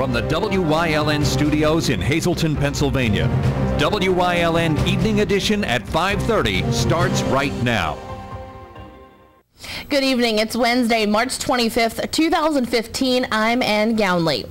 from the WYLN studios in Hazleton, Pennsylvania. WYLN Evening Edition at 5:30 starts right now. Good evening. It's Wednesday, March 25th, 2015. I'm Ann Gownley.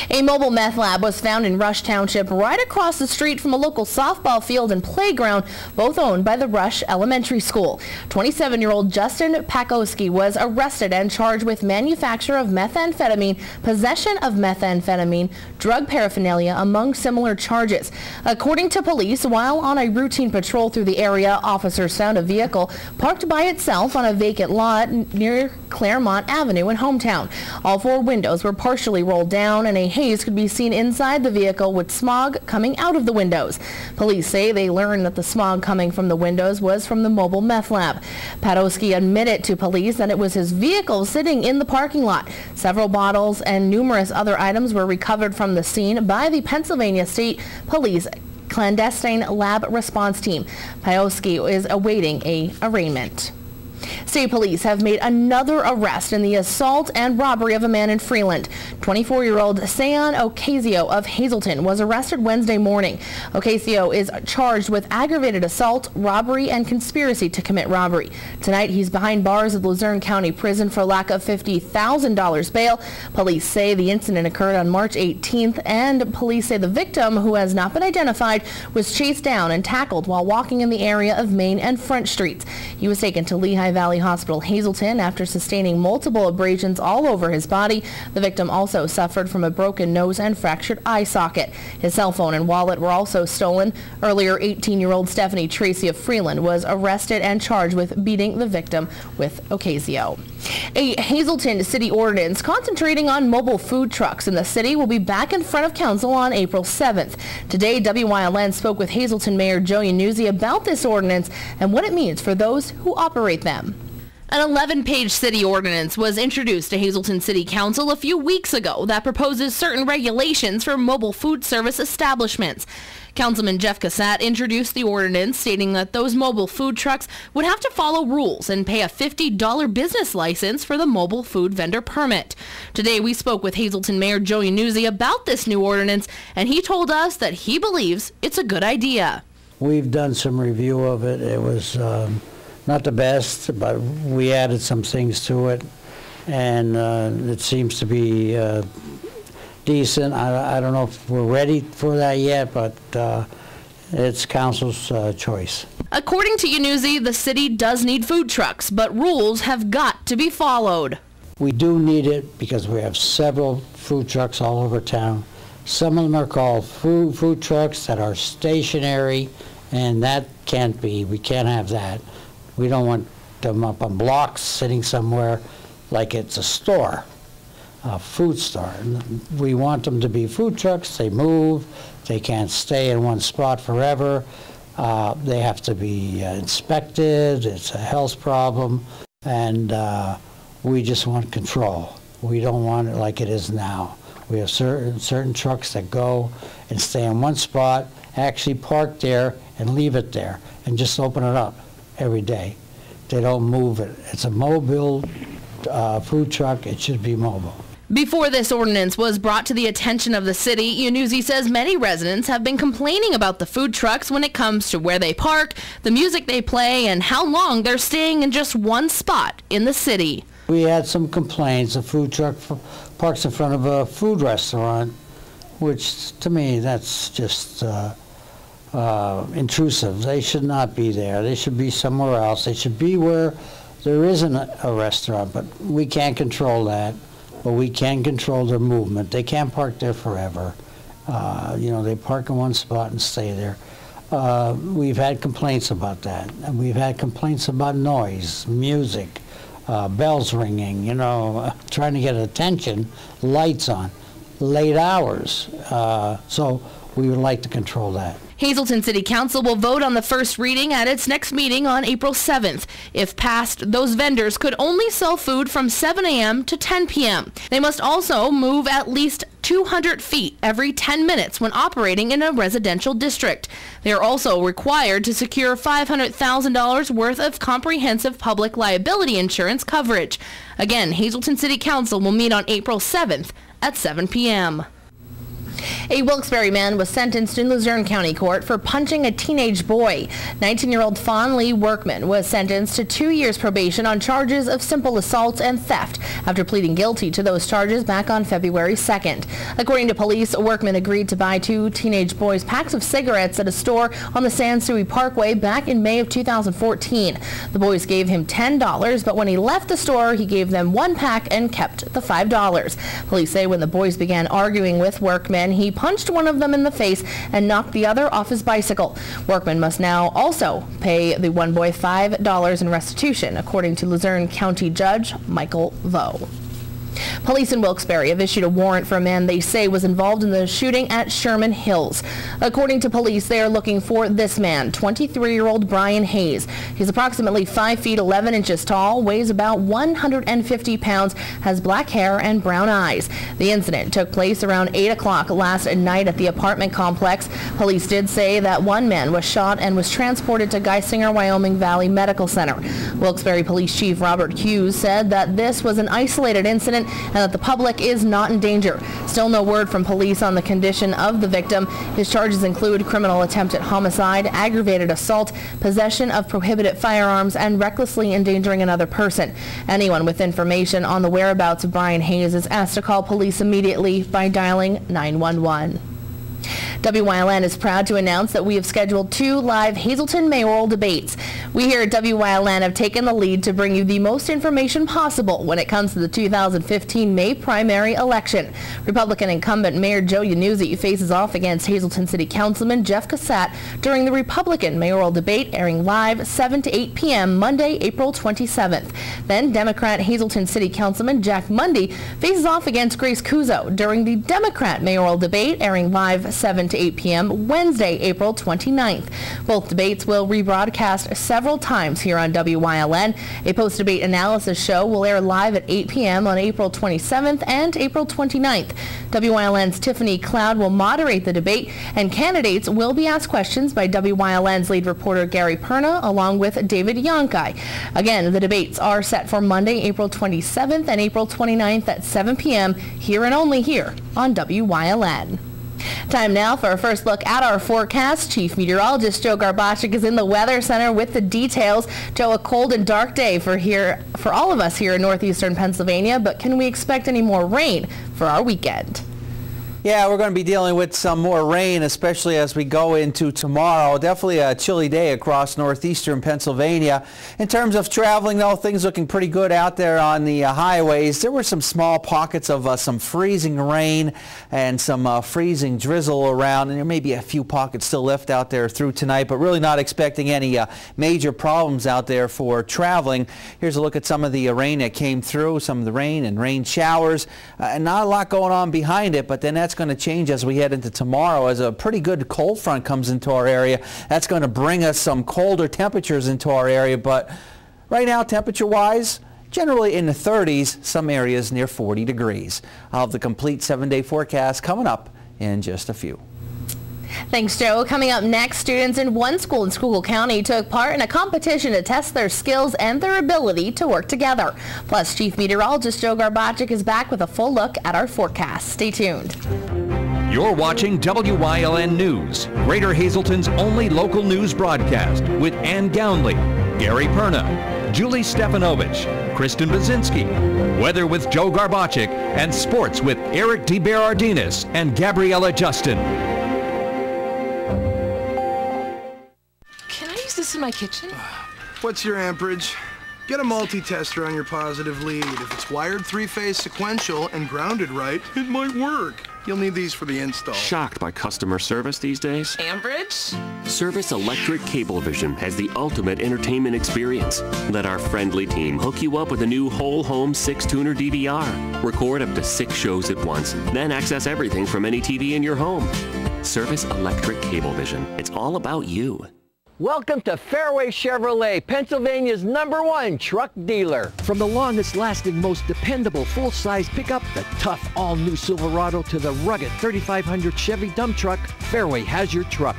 A mobile meth lab was found in Rush Township right across the street from a local softball field and playground, both owned by the Rush Elementary School. 27-year-old Justin Pakoski was arrested and charged with manufacture of methamphetamine, possession of methamphetamine, drug paraphernalia, among similar charges. According to police, while on a routine patrol through the area, officers found a vehicle parked by itself on a vacant lot near Claremont Avenue in Hometown. All four windows were partially rolled down and a haze could be seen inside the vehicle with smog coming out of the windows. Police say they learned that the smog coming from the windows was from the mobile meth lab. Padoski admitted to police that it was his vehicle sitting in the parking lot. Several bottles and numerous other items were recovered from the scene by the Pennsylvania State Police Clandestine Lab Response Team. Padoski is awaiting an arraignment. State police have made another arrest in the assault and robbery of a man in Freeland. 24-year-old Sayon Ocasio of Hazleton was arrested Wednesday morning. Ocasio is charged with aggravated assault, robbery, and conspiracy to commit robbery. Tonight, he's behind bars at Luzerne County Prison for lack of $50,000 bail. Police say the incident occurred on March 18th, and police say the victim, who has not been identified, was chased down and tackled while walking in the area of Main and French Streets. He was taken to Lehigh Valley Hospital Hazleton after sustaining multiple abrasions all over his body. The victim also suffered from a broken nose and fractured eye socket. His cell phone and wallet were also stolen. Earlier, 18-year-old Stephanie Tracy of Freeland was arrested and charged with beating the victim with Ocasio. A Hazleton city ordinance concentrating on mobile food trucks in the city will be back in front of council on April 7th. Today, WYLN spoke with Hazleton Mayor Joe Iannuzzi about this ordinance and what it means for those who operate them. An 11-page city ordinance was introduced to Hazleton City Council a few weeks ago that proposes certain regulations for mobile food service establishments. Councilman Jeff Cassat introduced the ordinance, stating that those mobile food trucks would have to follow rules and pay a $50 business license for the mobile food vendor permit. Today, we spoke with Hazleton Mayor Joe Iannuzzi about this new ordinance, and he told us that he believes it's a good idea. We've done some review of it. It was not the best, but we added some things to it, and it seems to be decent. I don't know if we're ready for that yet, but it's council's choice. According to Iannuzzi, the city does need food trucks, but rules have got to be followed. We do need it because we have several food trucks all over town. Some of them are called food trucks that are stationary, and that can't be. We can't have that. We don't want them up on blocks sitting somewhere like it's a store, a food store. We want them to be food trucks. They move. They can't stay in one spot forever. They have to be inspected. It's a health problem. And we just want control. We don't want it like it is now. We have certain trucks that go and stay in one spot, actually park there and leave it there and just open it up every day. They don't move it. It's a mobile food truck. It should be mobile. Before this ordinance was brought to the attention of the city, Iannuzzi says many residents have been complaining about the food trucks when it comes to where they park, the music they play, and how long they're staying in just one spot in the city. We had some complaints. A food truck parks in front of a food restaurant, which to me, that's just intrusive. They should not be there. They should be somewhere else. They should be where there isn't a restaurant, but we can't control that. But we can control their movement. They can't park there forever. You know, they park in one spot and stay there. We've had complaints about that. And we've had complaints about noise, music, bells ringing, you know, trying to get attention, lights on, late hours. So we would like to control that. Hazleton City Council will vote on the first reading at its next meeting on April 7th. If passed, those vendors could only sell food from 7 a.m. to 10 p.m. They must also move at least 200 feet every 10 minutes when operating in a residential district. They are also required to secure $500,000 worth of comprehensive public liability insurance coverage. Again, Hazleton City Council will meet on April 7th at 7 p.m. A Wilkes-Barre man was sentenced in Luzerne County Court for punching a teenage boy. 19-year-old Fawn Lee Workman was sentenced to 2 years probation on charges of simple assault and theft after pleading guilty to those charges back on February 2nd. According to police, Workman agreed to buy 2 teenage boys packs of cigarettes at a store on the San Sui Parkway back in May of 2014. The boys gave him $10, but when he left the store, he gave them 1 pack and kept the $5. Police say when the boys began arguing with Workman, he punched one of them in the face and knocked the other off his bicycle. Workman must now also pay the one boy $5 in restitution, according to Luzerne County Judge Michael Vo. Police in Wilkes-Barre have issued a warrant for a man they say was involved in the shooting at Sherman Hills. According to police, they are looking for this man, 23-year-old Brian Hayes. He's approximately 5 feet 11 inches tall, weighs about 150 pounds, has black hair and brown eyes. The incident took place around 8 o'clock last night at the apartment complex. Police did say that one man was shot and was transported to Geisinger, Wyoming Valley Medical Center. Wilkes-Barre Police Chief Robert Hughes said that this was an isolated incident and that the public is not in danger. Still no word from police on the condition of the victim. His charges include criminal attempt at homicide, aggravated assault, possession of prohibited firearms, and recklessly endangering another person. Anyone with information on the whereabouts of Brian Hayes is asked to call police immediately by dialing 911. WYLN is proud to announce that we have scheduled 2 live Hazleton mayoral debates. We here at WYLN have taken the lead to bring you the most information possible when it comes to the 2015 May primary election. Republican incumbent Mayor Joe Yannuzzi faces off against Hazleton City Councilman Jeff Cassat during the Republican mayoral debate, airing live 7 to 8 p.m. Monday, April 27th. Then Democrat Hazleton City Councilman Jack Mundy faces off against Grace Kuzo during the Democrat mayoral debate, airing live 7 to 8 p.m. Wednesday, April 29th. Both debates will rebroadcast several times here on WYLN. A post-debate analysis show will air live at 8 p.m. on April 27th and April 29th. WYLN's Tiffany Cloud will moderate the debate, and candidates will be asked questions by WYLN's lead reporter Gary Perna along with David Yonkai. Again, the debates are set for Monday, April 27th and April 29th at 7 p.m. here and only here on WYLN. Time now for a first look at our forecast. Chief Meteorologist Joe Garbacik is in the Weather Center with the details. Joe, a cold and dark day for all of us here in northeastern Pennsylvania, but can we expect any more rain for our weekend? Yeah, we're going to be dealing with some more rain, especially as we go into tomorrow. Definitely a chilly day across northeastern Pennsylvania. In terms of traveling, though, things looking pretty good out there on the highways. There were some small pockets of some freezing rain and some freezing drizzle around, and there may be a few pockets still left out there through tonight, but really not expecting any major problems out there for traveling. Here's a look at some of the rain that came through, some of the rain and rain showers, and not a lot going on behind it, but then that's going to change as we head into tomorrow as a pretty good cold front comes into our area. That's going to bring us some colder temperatures into our area, but right now temperature-wise, generally in the 30s, some areas near 40 degrees. I'll have the complete 7-day forecast coming up in just a few. Thanks, Joe. Coming up next, students in one school in Schuylkill County took part in a competition to test their skills and their ability to work together. Plus, Chief Meteorologist Joe Garbacik is back with a full look at our forecast. Stay tuned. You're watching WYLN News, Greater Hazleton's only local news broadcast with Ann Gownley, Gary Perna, Julie Stefanovich, Kristen Bazinski, Weather with Joe Garbacik, and Sports with Eric DeBerardinis and Gabriella Justin. This in my kitchen? What's your amperage? Get a multi-tester on your positive lead. If it's wired 3-phase sequential and grounded right, it might work. You'll need these for the install. Shocked by customer service these days? Amperage? Service Electric Cablevision has the ultimate entertainment experience. Let our friendly team hook you up with a new whole home 6-tuner DVR. Record up to 6 shows at once, then access everything from any TV in your home. Service Electric Cablevision. It's all about you. Welcome to Fairway Chevrolet, Pennsylvania's #1 truck dealer. From the longest-lasting, most dependable full-size pickup, the tough all-new Silverado, to the rugged 3500 Chevy dump truck, Fairway has your truck.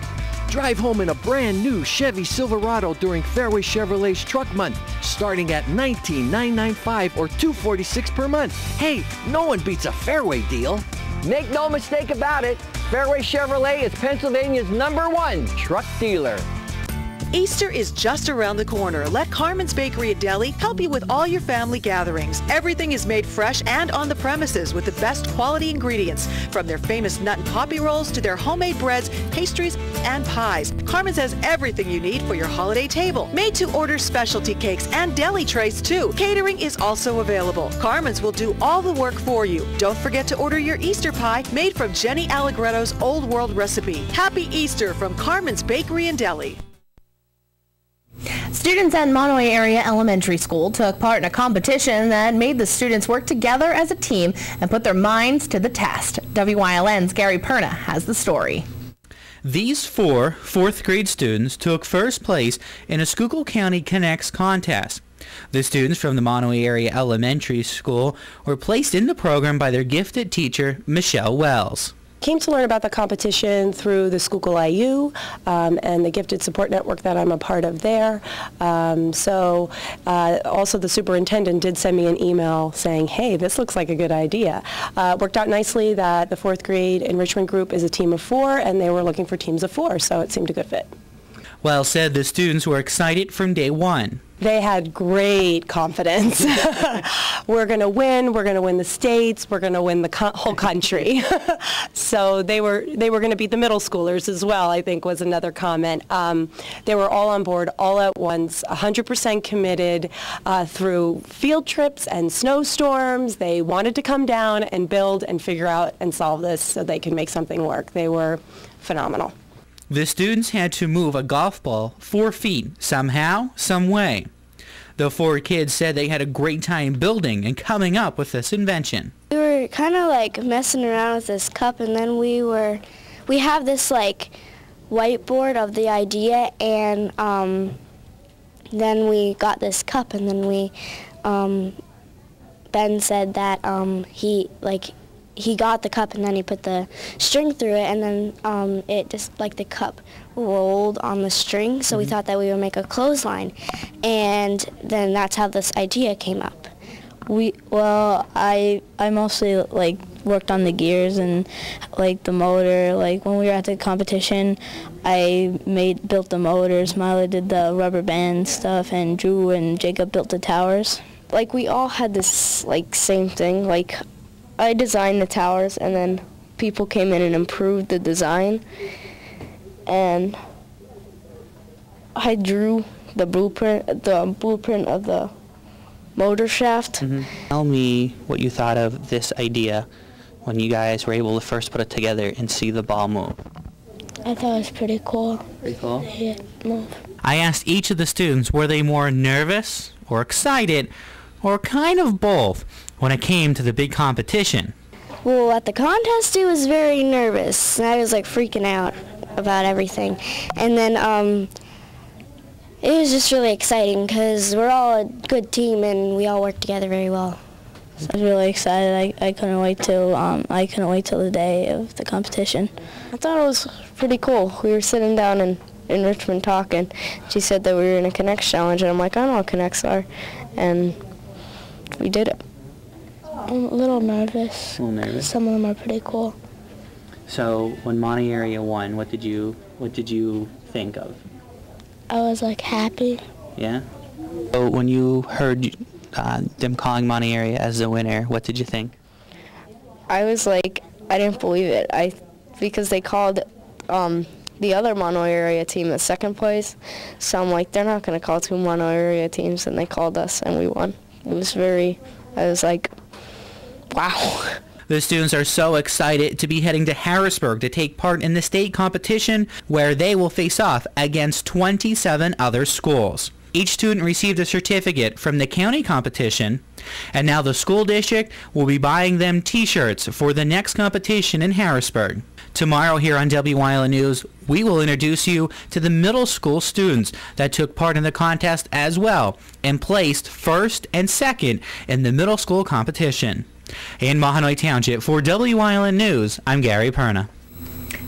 Drive home in a brand new Chevy Silverado during Fairway Chevrolet's Truck Month, starting at $19,995 or $246 per month. Hey, no one beats a Fairway deal. Make no mistake about it, Fairway Chevrolet is Pennsylvania's #1 truck dealer. Easter is just around the corner. Let Carmen's Bakery and Deli help you with all your family gatherings. Everything is made fresh and on the premises with the best quality ingredients, from their famous nut and poppy rolls to their homemade breads, pastries, and pies. Carmen's has everything you need for your holiday table. Made-to-order specialty cakes and deli trays too. Catering is also available. Carmen's will do all the work for you. Don't forget to order your Easter pie made from Jenny Allegretto's Old World recipe. Happy Easter from Carmen's Bakery and Deli. Students at Monomoy Area Elementary School took part in a competition that made the students work together as a team and put their minds to the test. WYLN's Gary Perna has the story. These four fourth grade students took first place in a Schuylkill County Connects contest. The students from the Monomoy Area Elementary School were placed in the program by their gifted teacher, Michelle Wells. Came to learn about the competition through the Schuylkill IU and the Gifted Support Network that I'm a part of there. Also the superintendent did send me an email saying, hey, this looks like a good idea. Worked out nicely that the fourth grade enrichment group is a team of 4 and they were looking for teams of 4, so it seemed a good fit. Wells said the students were excited from day one. They had great confidence. We're going to win. We're going to win the states. We're going to win the whole country. So they were going to beat the middle schoolers as well, I think was another comment. They were all on board all at once, 100% committed through field trips and snowstorms. They wanted to come down and build and figure out and solve this so they could make something work. They were phenomenal. The students had to move a golf ball 4 feet, somehow, some way. The 4 kids said they had a great time building and coming up with this invention. We were kind of like messing around with this cup, and then we have this like whiteboard of the idea, and then we got this cup, and then Ben said that he got the cup and then he put the string through it, and then it just like the cup rolled on the string, so we thought that we would make a clothesline, and then that's how this idea came up. I mostly like worked on the gears and like the motor. Like when we were at the competition, I built the motors. Milo did the rubber band stuff, and Drew and Jacob built the towers. Like we all had this like same thing. Like I designed the towers, and then people came in and improved the design, and I drew the blueprint of the motor shaft. Tell me what you thought of this idea when you guys were able to first put it together and see the ball move. I thought it was pretty cool. Pretty cool? Yeah, move. I asked each of the students, were they more nervous or excited or kind of both when it came to the big competition? Well, at the contest, it was very nervous. I was like freaking out about everything. And then it was just really exciting because we're all a good team and we all work together very well. So I was really excited. I couldn't wait till the day of the competition. I thought it was pretty cool. We were sitting down in Richmond talking. She said that we were in a Connects challenge, and I'm like, I know what Connects are, and we did it. I'm a little nervous. A little nervous. Some of them are pretty cool. So when Monty Area won, what did you think of? I was like happy. Yeah. So when you heard them calling Monty Area as the winner, what did you think? I was like, I didn't believe it. Because they called the other Monomoy Area team the second place. So I'm like, they're not going to call 2 Monomoy Area teams, and they called us and we won. I was like, wow. The students are so excited to be heading to Harrisburg to take part in the state competition, where they will face off against 27 other schools. Each student received a certificate from the county competition, and now the school district will be buying them t-shirts for the next competition in Harrisburg. Tomorrow here on WYLN News, we will introduce you to the middle school students that took part in the contest as well and placed first and second in the middle school competition. In Mahanoy Township, for WYLN News, I'm Gary Perna.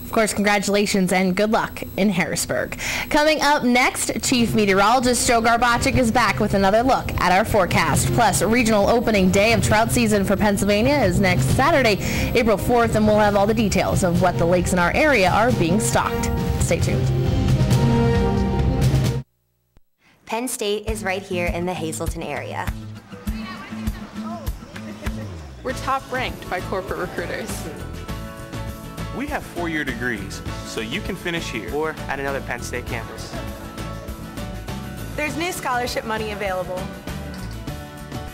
Of course, congratulations and good luck in Harrisburg. Coming up next, Chief Meteorologist Joe Garbacik is back with another look at our forecast. Plus, regional opening day of trout season for Pennsylvania is next Saturday, April 4th, and we'll have all the details of what the lakes in our area are being stocked. Stay tuned. Penn State is right here in the Hazleton area. We're top ranked by corporate recruiters. We have 4-year degrees, so you can finish here or at another Penn State campus. There's new scholarship money available.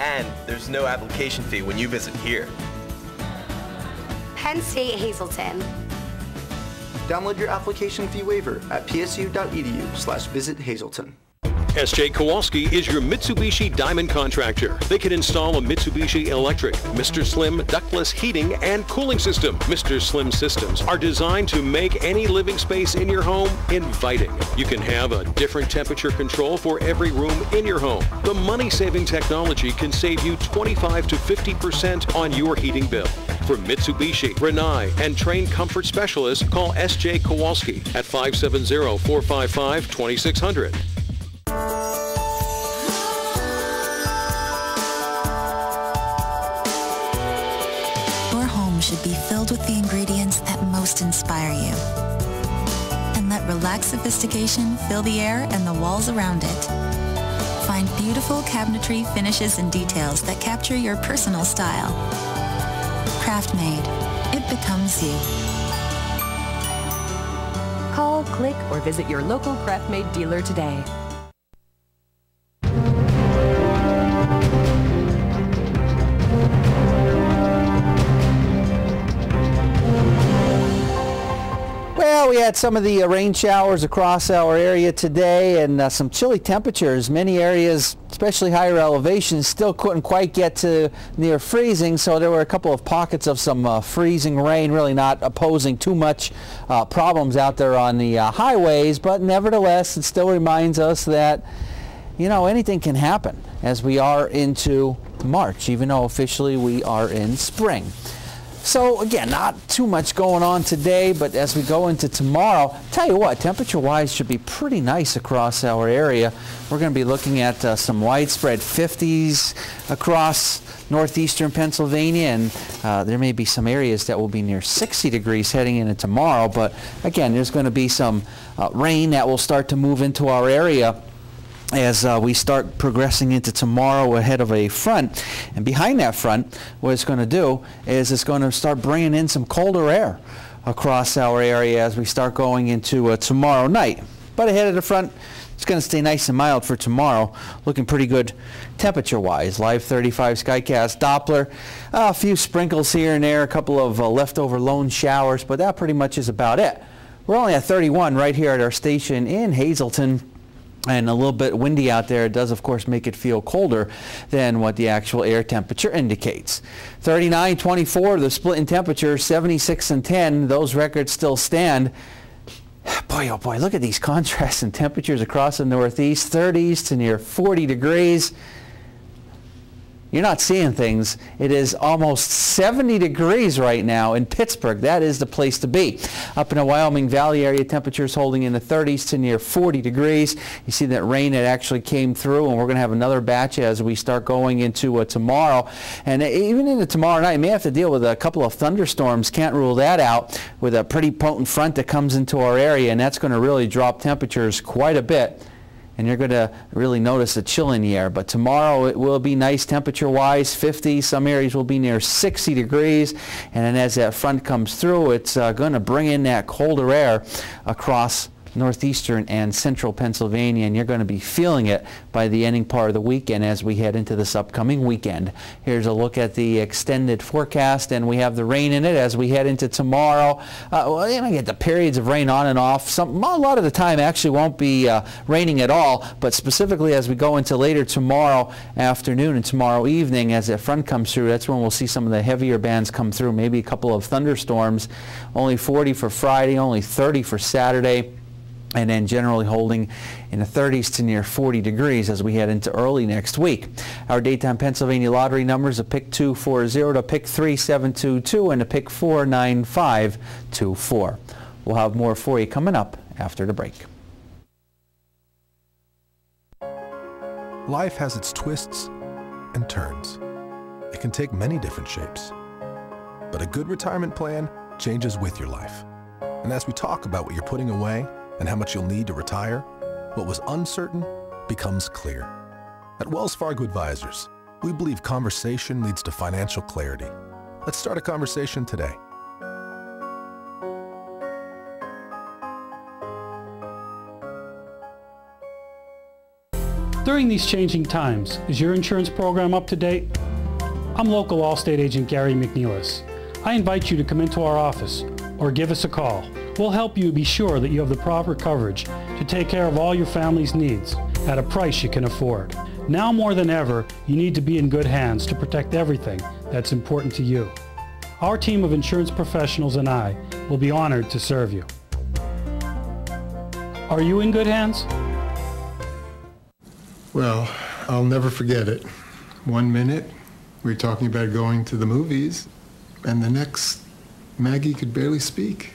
And there's no application fee when you visit here. Penn State Hazleton. Download your application fee waiver at psu.edu/visit-hazleton. S.J. Kowalski is your Mitsubishi Diamond contractor. They can install a Mitsubishi electric, Mr. Slim ductless heating and cooling system. Mr. Slim systems are designed to make any living space in your home inviting. You can have a different temperature control for every room in your home. The money-saving technology can save you 25 to 50% on your heating bill. For Mitsubishi, Rinnai, and trained comfort specialists, call S.J. Kowalski at 570-455-2600. Your home should be filled with the ingredients that most inspire you. And let relaxed sophistication fill the air and the walls around it. Find beautiful cabinetry finishes and details that capture your personal style. Craft-made. It becomes you. Call, click, or visit your local Craft-Made dealer today. Well, we had some of the rain showers across our area today and some chilly temperatures. Many areas, especially higher elevations, still couldn't quite get to near freezing, so there were a couple of pockets of some freezing rain, really not opposing too much problems out there on the highways, but nevertheless, it still reminds us that, you know, anything can happen as we are into March, even though officially we are in spring. So again, not too much going on today, but as we go into tomorrow, tell you what, temperature-wise should be pretty nice across our area. We're going to be looking at some widespread 50s across northeastern Pennsylvania, and there may be some areas that will be near 60 degrees heading into tomorrow. But again, there's going to be some rain that will start to move into our area as we start progressing into tomorrow ahead of a front. And behind that front, what it's going to do is it's going to start bringing in some colder air across our area as we start going into tomorrow night. But ahead of the front, it's going to stay nice and mild for tomorrow, looking pretty good temperature-wise. Live 35 Skycast Doppler, a few sprinkles here and there, a couple of leftover lone showers, but that pretty much is about it. We're only at 31 right here at our station in Hazleton. And a little bit windy out there. It does, of course, make it feel colder than what the actual air temperature indicates. 39, 24, the split in temperature, 76 and 10. Those records still stand. Boy, oh boy, look at these contrasts in temperatures across the Northeast. 30s to near 40 degrees. You're not seeing things. It is almost 70 degrees right now in Pittsburgh. That is the place to be. Up in the Wyoming Valley area, temperatures holding in the 30s to near 40 degrees. You see that rain that actually came through, and we're going to have another batch as we start going into tomorrow. And even into tomorrow night, you may have to deal with a couple of thunderstorms. Can't rule that out with a pretty potent front that comes into our area, and that's going to really drop temperatures quite a bit. And you're going to really notice a chill in the air. But tomorrow it will be nice temperature-wise, 50. Some areas will be near 60 degrees. And then as that front comes through, it's going to bring in that colder air across northeastern and central Pennsylvania, and you're going to be feeling it by the ending part of the weekend as we head into this upcoming weekend. Here's a look at the extended forecast, and we have the rain in it as we head into tomorrow. Well, you know, you get the periods of rain on and off. A lot of the time actually won't be raining at all, but specifically as we go into later tomorrow afternoon and tomorrow evening, as that front comes through, that's when we'll see some of the heavier bands come through, maybe a couple of thunderstorms. Only 40 for Friday, only 30 for Saturday. And then generally holding in the 30s to near 40 degrees as we head into early next week. Our daytime Pennsylvania lottery numbers are pick 240 to pick 3722 and to pick 49524. We'll have more for you coming up after the break. Life has its twists and turns. It can take many different shapes. But a good retirement plan changes with your life. And as we talk about what you're putting away and how much you'll need to retire, what was uncertain becomes clear. At Wells Fargo Advisors, we believe conversation leads to financial clarity. Let's start a conversation today. During these changing times, is your insurance program up to date? I'm local Allstate agent Gary McNeilis. I invite you to come into our office or give us a call. We'll help you be sure that you have the proper coverage to take care of all your family's needs at a price you can afford. Now more than ever, you need to be in good hands to protect everything that's important to you. Our team of insurance professionals and I will be honored to serve you. Are you in good hands? Well, I'll never forget it. 1 minute, we were talking about going to the movies, and the next, Maggie could barely speak.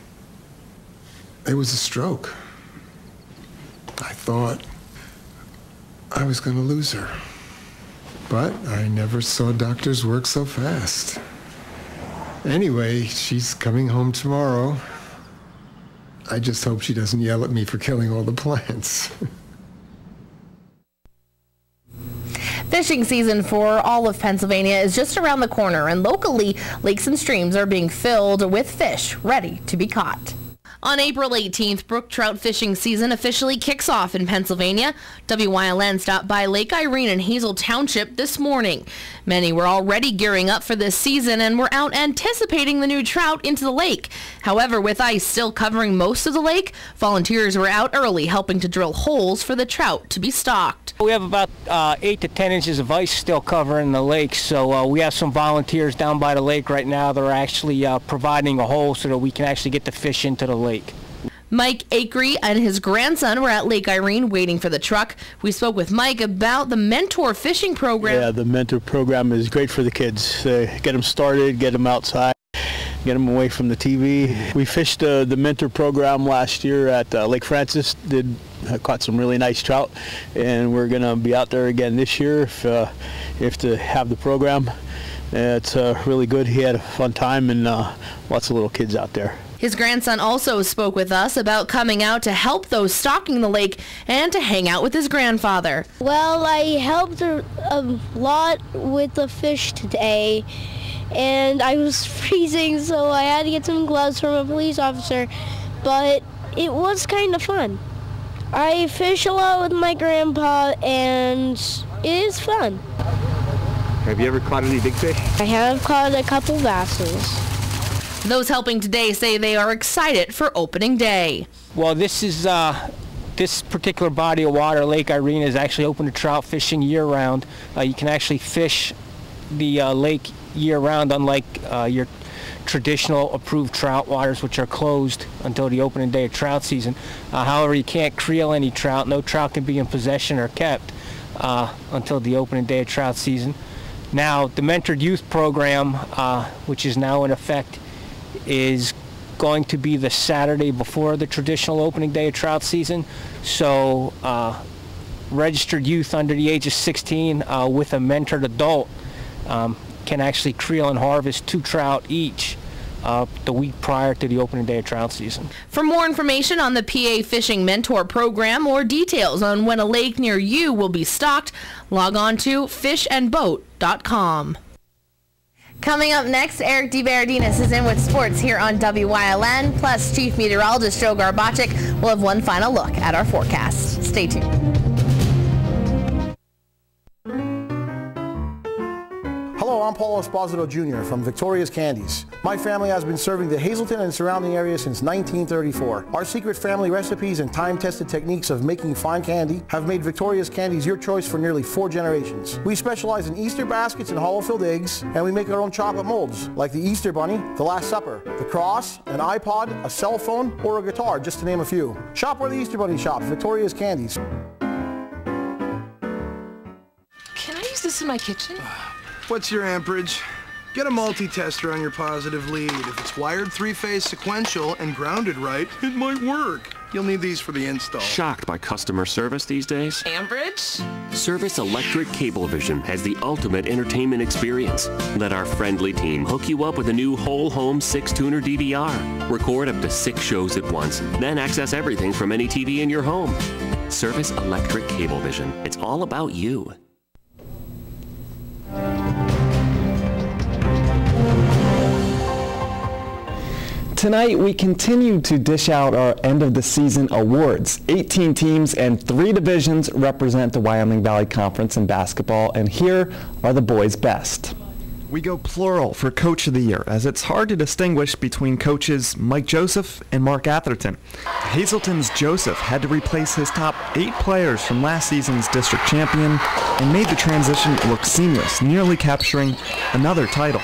It was a stroke. I thought I was going to lose her. But I never saw doctors work so fast. Anyway, she's coming home tomorrow. I just hope she doesn't yell at me for killing all the plants. Fishing season for all of Pennsylvania is just around the corner, and locally, lakes and streams are being filled with fish ready to be caught. On April 18th, brook trout fishing season officially kicks off in Pennsylvania. WYLN stopped by Lake Irene in Hazel Township this morning. Many were already gearing up for this season and were out anticipating the new trout into the lake. However, with ice still covering most of the lake, volunteers were out early helping to drill holes for the trout to be stocked. We have about 8 to 10 inches of ice still covering the lake, so we have some volunteers down by the lake right now that are actually providing a hole so that we can actually get the fish into the lake. Mike Akery and his grandson were at Lake Irene waiting for the truck. We spoke with Mike about the Mentor Fishing Program. Yeah, the Mentor Program is great for the kids. Get them started, get them outside, get them away from the TV. We fished the Mentor Program last year at Lake Francis, caught some really nice trout, and we're going to be out there again this year if to have the program. It's really good. He had a fun time and lots of little kids out there. His grandson also spoke with us about coming out to help those stocking the lake and to hang out with his grandfather. Well, I helped a lot with the fish today, and I was freezing, so I had to get some gloves from a police officer, but it was kind of fun. I fish a lot with my grandpa, and it is fun. Have you ever caught any big fish? I have caught a couple basses. Those helping today say they are excited for opening day. Well, this particular body of water, Lake Irene, is actually open to trout fishing year-round. You can actually fish the lake year-round, unlike your traditional approved trout waters, which are closed until the opening day of trout season. However, you can't creel any trout. No trout can be in possession or kept until the opening day of trout season. Now, the Mentored Youth Program, which is now in effect, is going to be the Saturday before the traditional opening day of trout season. So registered youth under the age of 16 with a mentored adult can actually creel and harvest 2 trout each the week prior to the opening day of trout season. For more information on the PA Fishing Mentor Program or details on when a lake near you will be stocked, log on to fishandboat.com. Coming up next, Eric DeBaradinas is in with sports here on WYLN, plus Chief Meteorologist Joe Garbacic will have one final look at our forecast. Stay tuned. Hello, I'm Paul Esposito Jr. from Victoria's Candies. My family has been serving the Hazleton and surrounding area since 1934. Our secret family recipes and time-tested techniques of making fine candy have made Victoria's Candies your choice for nearly 4 generations. We specialize in Easter baskets and hollow-filled eggs, and we make our own chocolate molds, like the Easter Bunny, the Last Supper, the Cross, an iPod, a cell phone, or a guitar, just to name a few. Shop where the Easter Bunny shops, Victoria's Candies. Can I use this in my kitchen? What's your amperage? Get a multi-tester on your positive lead. If it's wired three-phase sequential and grounded right, it might work. You'll need these for the install. Shocked by customer service these days? Ambridge? Service Electric Cablevision has the ultimate entertainment experience. Let our friendly team hook you up with a new whole home 6-tuner DVR. Record up to 6 shows at once, then access everything from any TV in your home. Service Electric Cablevision. It's all about you. Tonight, we continue to dish out our end-of-the-season awards. 18 teams and 3 divisions represent the Wyoming Valley Conference in basketball, and here are the boys' best. We go plural for Coach of the Year, as it's hard to distinguish between coaches Mike Joseph and Mark Atherton. Hazelton's Joseph had to replace his top 8 players from last season's district champion and made the transition look seamless, nearly capturing another title.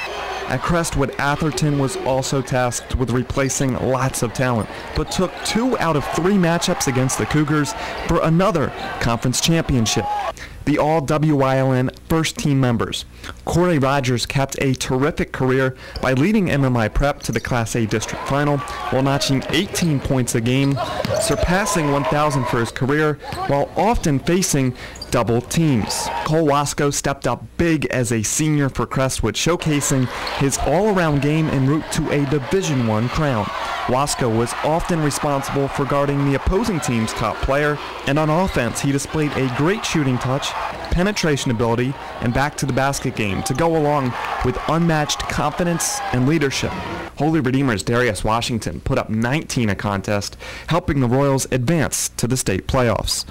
At Crestwood, Atherton was also tasked with replacing lots of talent, but took 2 out of 3 matchups against the Cougars for another conference championship. The all-WYLN first-team members. Corey Rogers capped a terrific career by leading MMI Prep to the Class A district final while notching 18 points a game, surpassing 1,000 for his career while often facing double teams. Cole Wasco stepped up big as a senior for Crestwood, showcasing his all-around game en route to a Division I crown. Wasco was often responsible for guarding the opposing team's top player, and on offense he displayed a great shooting touch, penetration ability, and back-to-the-basket game to go along with unmatched confidence and leadership. Holy Redeemer's Darius Washington put up 19 a contest, helping the Royals advance to the state playoffs.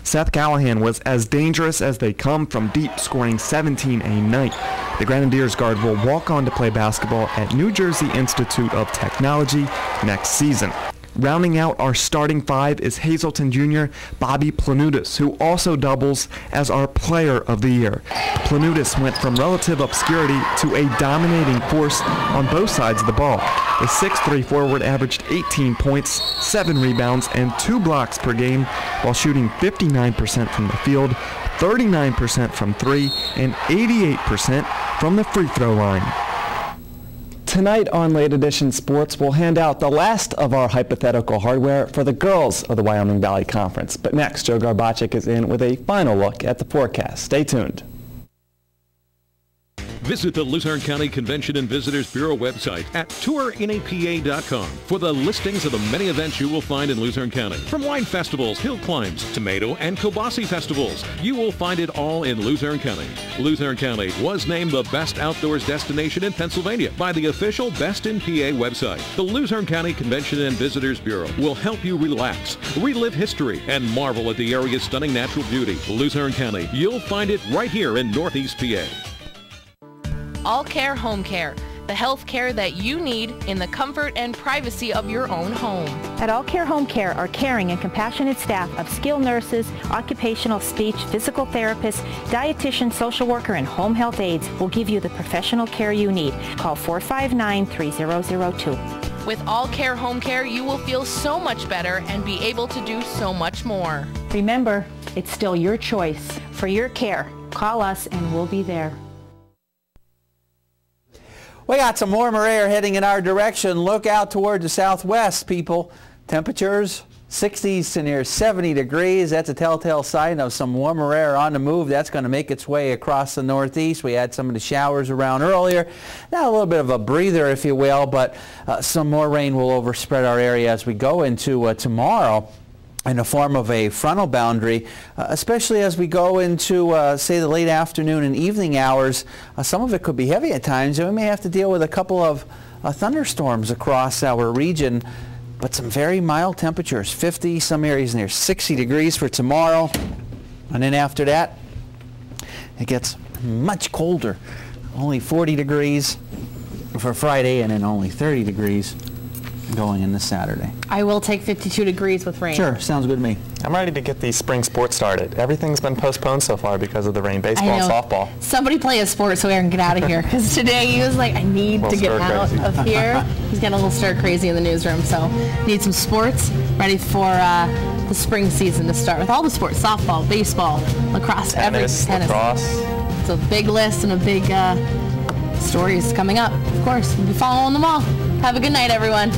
Seth Callahan was as dangerous as they come from deep, scoring 17 a night. The Grenadiers guard will walk on to play basketball at New Jersey Institute of Technology next season. Rounding out our starting 5 is Hazelton Jr. Bobby Planutis, who also doubles as our Player of the Year. Planutis went from relative obscurity to a dominating force on both sides of the ball. The 6'3" forward averaged 18 points, 7 rebounds, and 2 blocks per game, while shooting 59% from the field, 39% from 3, and 88% from the free throw line. Tonight on Late Edition Sports, we'll hand out the last of our hypothetical hardware for the girls of the Wyoming Valley Conference. But next, Joe Garbacek is in with a final look at the forecast. Stay tuned. Visit the Luzerne County Convention and Visitors Bureau website at tourinapa.com for the listings of the many events you will find in Luzerne County. From wine festivals, hill climbs, tomato and kielbasa festivals, you will find it all in Luzerne County. Luzerne County was named the best outdoors destination in Pennsylvania by the official Best in PA website. The Luzerne County Convention and Visitors Bureau will help you relax, relive history, and marvel at the area's stunning natural beauty. Luzerne County, you'll find it right here in Northeast PA. All Care Home Care, the health care that you need in the comfort and privacy of your own home. At All Care Home Care, our caring and compassionate staff of skilled nurses, occupational, speech, physical therapists, dietitian, social worker, and home health aides will give you the professional care you need. Call 459-3002. With All Care Home Care, you will feel so much better and be able to do so much more. Remember, it's still your choice. For your care, call us and we'll be there. We got some warmer air heading in our direction. Look out toward the southwest, people. Temperatures 60s to near 70 degrees. That's a telltale sign of some warmer air on the move. That's going to make its way across the northeast. We had some of the showers around earlier. Now a little bit of a breather, if you will, but some more rain will overspread our area as we go into tomorrow, in the form of a frontal boundary, especially as we go into, say, the late afternoon and evening hours. Some of it could be heavy at times, and we may have to deal with a couple of thunderstorms across our region, but some very mild temperatures, 50, some areas near 60 degrees for tomorrow. And then after that, it gets much colder, only 40 degrees for Friday, and then only 30 degrees going into Saturday. I will take 52 degrees with rain. Sure, sounds good to me. I'm ready to get these spring sports started. Everything's been postponed so far because of the rain. Baseball and softball. Somebody play a sport so we can get out of here, because today he was like, I need to get out of here. He's getting a little stir crazy in the newsroom, so need some sports ready for the spring season to start with all the sports: softball, baseball, lacrosse, tennis, lacrosse. It's a big list and a big stories coming up. Of course, we'll be following them all. Have a good night, everyone.